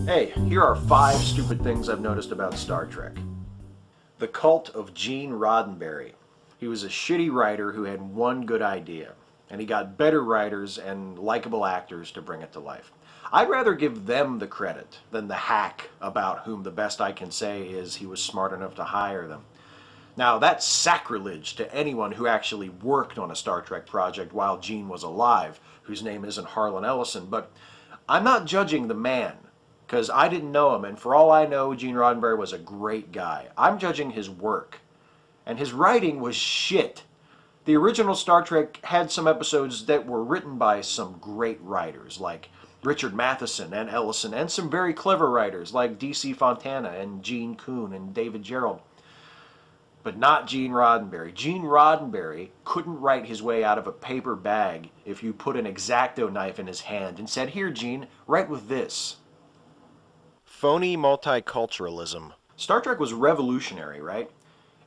Hey, here are 5 stupid things I've noticed about Star Trek. The cult of Gene Roddenberry. He was a shitty writer who had one good idea, and he got better writers and likable actors to bring it to life. I'd rather give them the credit than the hack about whom the best I can say is he was smart enough to hire them. Now, that's sacrilege to anyone who actually worked on a Star Trek project while Gene was alive, whose name isn't Harlan Ellison, but I'm not judging the man, because I didn't know him, and for all I know, Gene Roddenberry was a great guy. I'm judging his work, and his writing was shit. The original Star Trek had some episodes that were written by some great writers, like Richard Matheson and Ellison, and some very clever writers like D.C. Fontana and Gene Kuhn and David Gerrold. But not Gene Roddenberry. Gene Roddenberry couldn't write his way out of a paper bag if you put an X-Acto knife in his hand and said, "Here, Gene, write with this." Phony multiculturalism. Star Trek was revolutionary, right?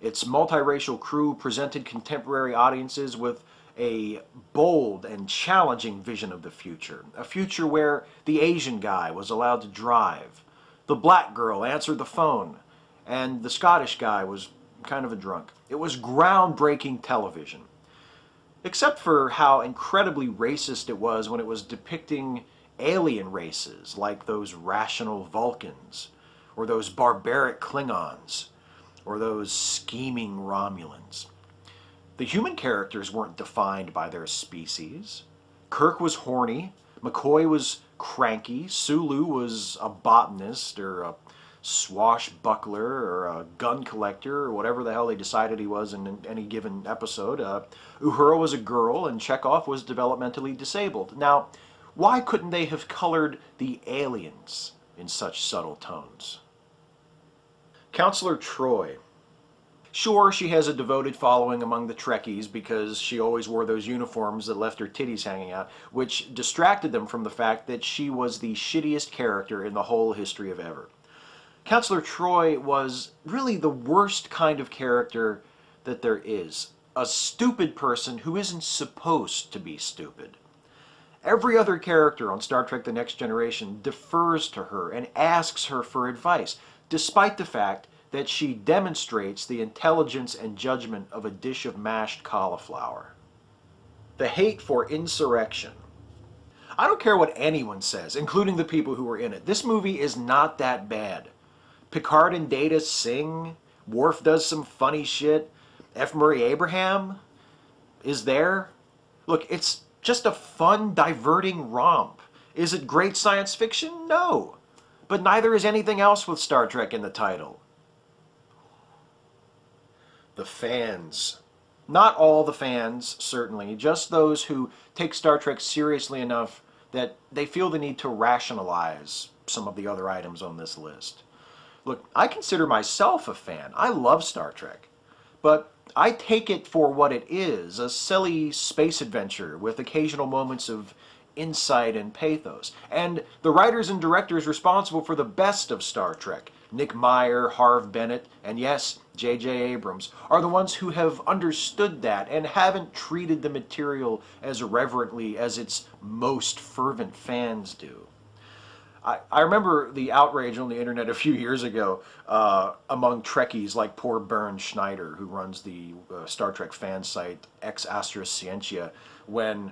Its multiracial crew presented contemporary audiences with a bold and challenging vision of the future. A future where the Asian guy was allowed to drive, the black girl answered the phone, and the Scottish guy was kind of a drunk. It was groundbreaking television. Except for how incredibly racist it was when it was depicting alien races like those rational Vulcans, or those barbaric Klingons, or those scheming Romulans. The human characters weren't defined by their species. Kirk was horny, McCoy was cranky, Sulu was a botanist or a swashbuckler or a gun collector or whatever the hell they decided he was in any given episode. Uhura was a girl and Chekhov was developmentally disabled. Now, why couldn't they have colored the aliens in such subtle tones? Counselor Troi. Sure, she has a devoted following among the Trekkies because she always wore those uniforms that left her titties hanging out, which distracted them from the fact that she was the shittiest character in the whole history of ever. Counselor Troi was really the worst kind of character that there is. A stupid person who isn't supposed to be stupid. Every other character on Star Trek The Next Generation defers to her and asks her for advice, despite the fact that she demonstrates the intelligence and judgment of a dish of mashed cauliflower. The hate for Insurrection. I don't care what anyone says, including the people who were in it. This movie is not that bad. Picard and Data sing, Worf does some funny shit, F. Murray Abraham is there. Look, it's just a fun, diverting romp. Is it great science fiction? No. But neither is anything else with Star Trek in the title. The fans. Not all the fans, certainly, just those who take Star Trek seriously enough that they feel the need to rationalize some of the other items on this list. Look, I consider myself a fan. I love Star Trek. But I take it for what it is, a silly space adventure with occasional moments of insight and pathos. And the writers and directors responsible for the best of Star Trek, Nick Meyer, Harve Bennett, and yes, J.J. Abrams, are the ones who have understood that and haven't treated the material as irreverently as its most fervent fans do. I remember the outrage on the internet a few years ago among Trekkies like poor Bernd Schneider, who runs the Star Trek fan site Ex Astra Scientia, when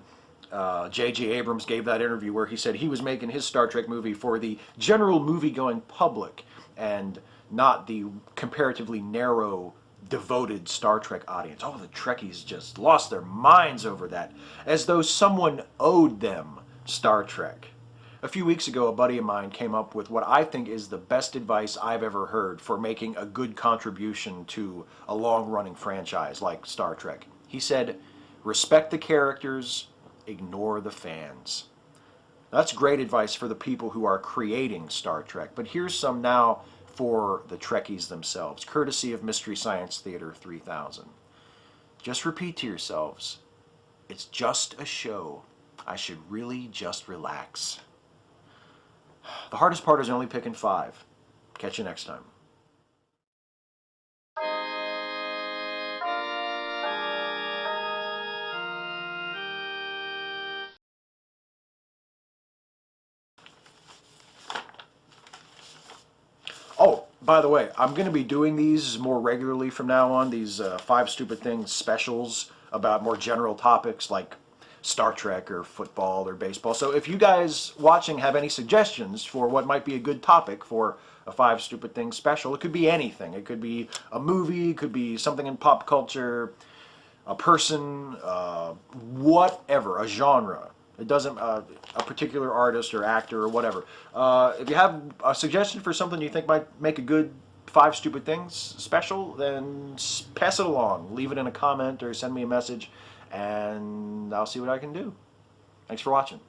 J.J. Abrams gave that interview where he said he was making his Star Trek movie for the general movie-going public and not the comparatively narrow, devoted Star Trek audience. Oh, the Trekkies just lost their minds over that, as though someone owed them Star Trek. A few weeks ago, a buddy of mine came up with what I think is the best advice I've ever heard for making a good contribution to a long-running franchise like Star Trek. He said, respect the characters, ignore the fans. That's great advice for the people who are creating Star Trek, but here's some now for the Trekkies themselves, courtesy of Mystery Science Theater 3000. Just repeat to yourselves, it's just a show. I should really just relax. The hardest part is only picking 5. Catch you next time. By the way, I'm going to be doing these more regularly from now on, these 5 Stupid Things specials about more general topics like Star Trek or football or baseball. So if you guys watching have any suggestions for what might be a good topic for a 5 Stupid Things special, it could be anything. It could be a movie, it could be something in pop culture, a person, whatever, a genre. It doesn't, a particular artist or actor or whatever. If you have a suggestion for something you think might make a good 5 Stupid Things special, then pass it along. Leave it in a comment or send me a message, and I'll see what I can do. Thanks for watching.